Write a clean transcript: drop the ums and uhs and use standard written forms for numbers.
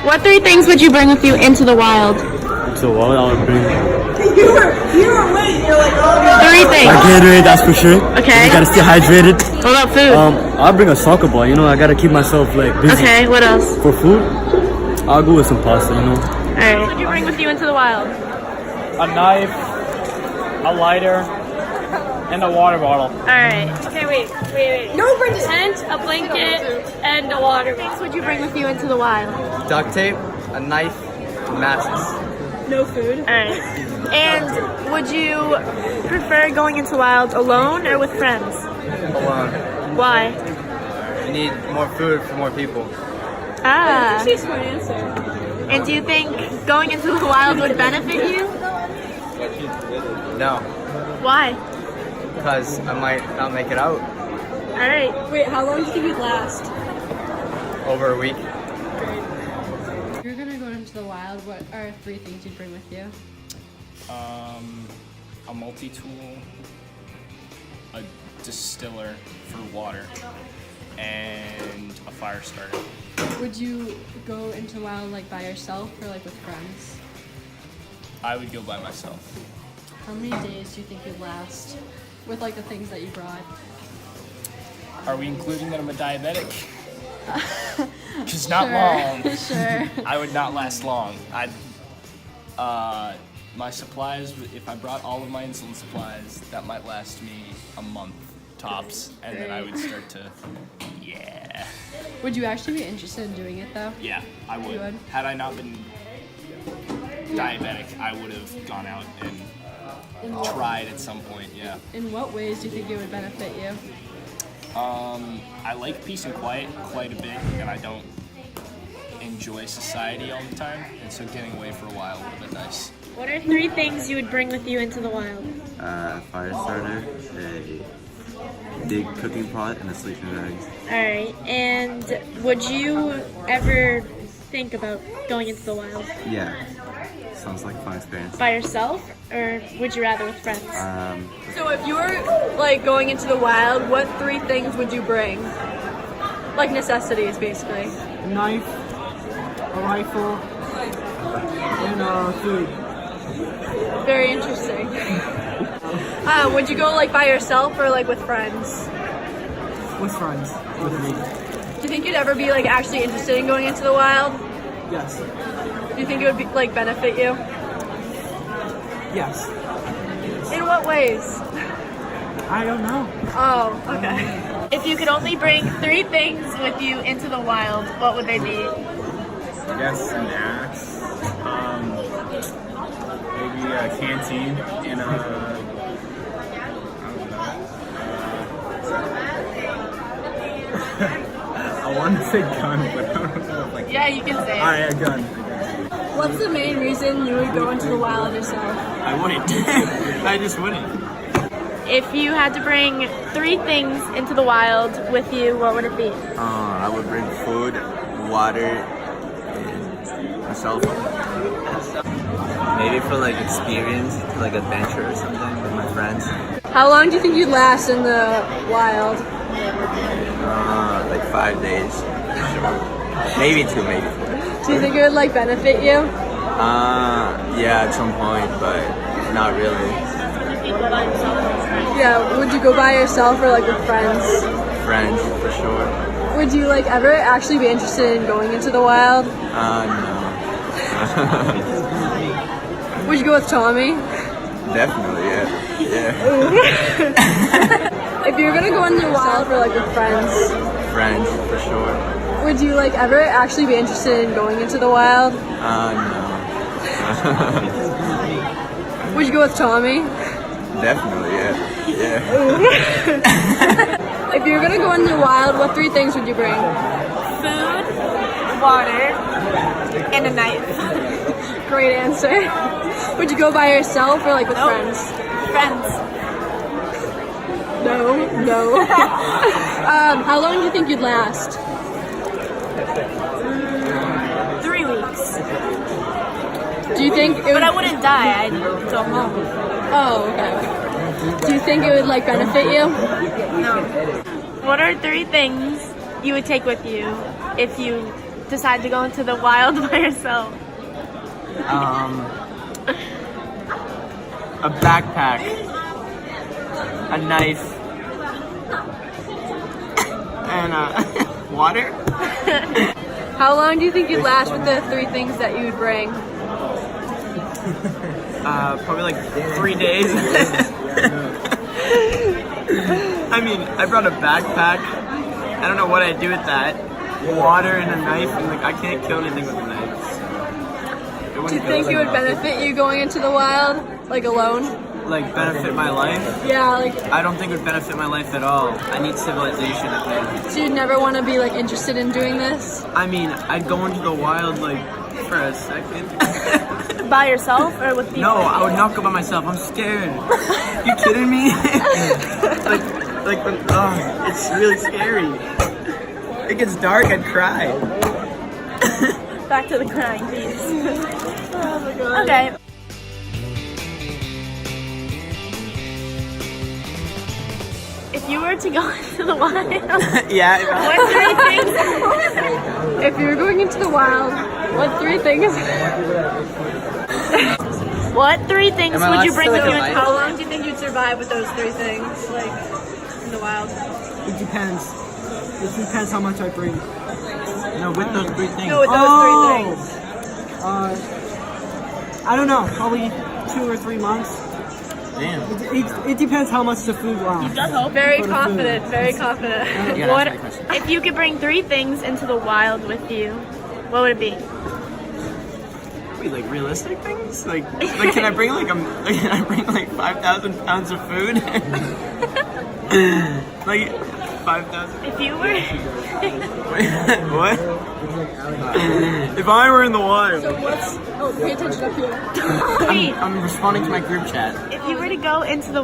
What three things would you bring with you into the wild? So what I would bring? Three things. My Gatorade, that's for sure. Okay. You gotta stay hydrated. What about food? I'll bring a soccer ball. You know, I gotta keep myself like busy. Okay, what else? For food, I'll go with some pasta. You know. Alright. What would you bring with you into the wild? A knife, a lighter, and a water bottle. Alright. Okay, wait. No, bring a tent, a blanket, and a water bottle. What would you bring with you into the wild? Duct tape, a knife, matches. No food. Alright. And would you prefer going into the wild alone or with friends? Alone. Why? You need more food for more people. Ah. She's my answer. And do you think going into the wild would benefit you? No, Why? because I might not make it out. Alright. Wait, how long do you think you'd last? Over a week. If you're gonna go into the wild, what are three things you'd bring with you? A multi-tool, a distiller for water, and a fire starter. Would you go into the wild like by yourself or like with friends? I would go by myself. How many days do you think you'd last with like the things that you brought? Are we including that I'm a diabetic? Because not long. Sure. I would not last long. My supplies, if I brought all of my insulin supplies, that might last me a month tops, and then I would start to, yeah. Would you actually be interested in doing it though? Yeah, I would. You would? Had I not been diabetic, I would have gone out and tried at some point, yeah. In what ways do you think it would benefit you? I like peace and quiet quite a bit, and I don't enjoy society all the time, and so getting away for a while would have been nice. What are three things you would bring with you into the wild? A fire starter, a big cooking pot, and a sleeping bag. Alright. And would you ever think about going into the wild Yeah, sounds like a fun experience. by yourself, or would you rather with friends? So if you were like going into the wild, what three things would you bring? Like necessities, basically. A knife, a rifle, and food. Very interesting. Would you go like by yourself or like with friends? With friends, with me. Do you think you'd ever be like actually interested in going into the wild? Yes. Do you think it would be like benefit you? Yes. In what ways? I don't know. Oh, okay. If you could only bring three things with you into the wild, what would they be? I guess an axe, maybe a canteen, and I want to say gun, but I don't know if like. Yeah, you can say it. Alright, a gun. What's the main reason you would go into the wild yourself? I wouldn't. I just wouldn't. If you had to bring three things into the wild with you, what would it be? I would bring food, water, and a cell phone. Maybe for like experience, like adventure or something with my friends. How long do you think you'd last in the wild? Like 5 days, sure. Maybe 2, maybe 4. Do you think it would like benefit you? Yeah, at some point, but not really. Yeah, would you go by yourself or like with friends? Friends, for sure. Would you like ever actually be interested in going into the wild? No. Would you go with Tommy? Definitely, yeah. If you're gonna go into the wild or like with friends, Friends, for sure. would you like ever actually be interested in going into the wild? No. Would you go with Tommy? Definitely, yeah. If you're gonna go into the wild, what three things would you bring? Food, water, and a knife. Great answer. Would you go by yourself or like with friends? Friends. No. How long do you think you'd last? 3 weeks. Do you think it would... But I wouldn't die, I'd go home. Oh, okay. Do you think it would like benefit you? No. What are three things you would take with you if you decide to go into the wild by yourself? A backpack, a knife, and water. How long do you think you'd last with the 3 things that you would bring? Probably like 3 days. I mean, I brought a backpack. I don't know what I'd do with that. Water and a knife, and like I can't kill anything with a knife. Do you think it would benefit you going into the wild, like alone? Like benefit my life? Yeah, like, I don't think it would benefit my life at all. I need civilization, I think. so you'd never want to be like interested in doing this? I mean, I'd go into the wild like for a second. By yourself or with people? No, I would not go by myself. I'm scared. You kidding me? It's really scary. It gets dark, I'd cry. Back to the crying, please. Oh my god. Okay. If you were to go into the wild, Yeah. what 3 things? If you were going into the wild, what 3 things? What 3 things Am I would you allowed bring to with say you? my into How long do you think you'd survive with those 3 things, like, in the wild? It depends. It depends how much I bring. No, with those 3 things. No, with those 3 things. I don't know. Probably 2 or 3 months. Damn. It depends how much the food lasts. Very confident, very confident. What if you could bring 3 things into the wild with you? What would it be? Wait, like realistic things? Like can I bring can I bring like 5,000 pounds of food? Like 5,000. If you were What? If I were in the wild. Oh, pay attention up here. Wait, I'm responding to my group chat. if you were to go into the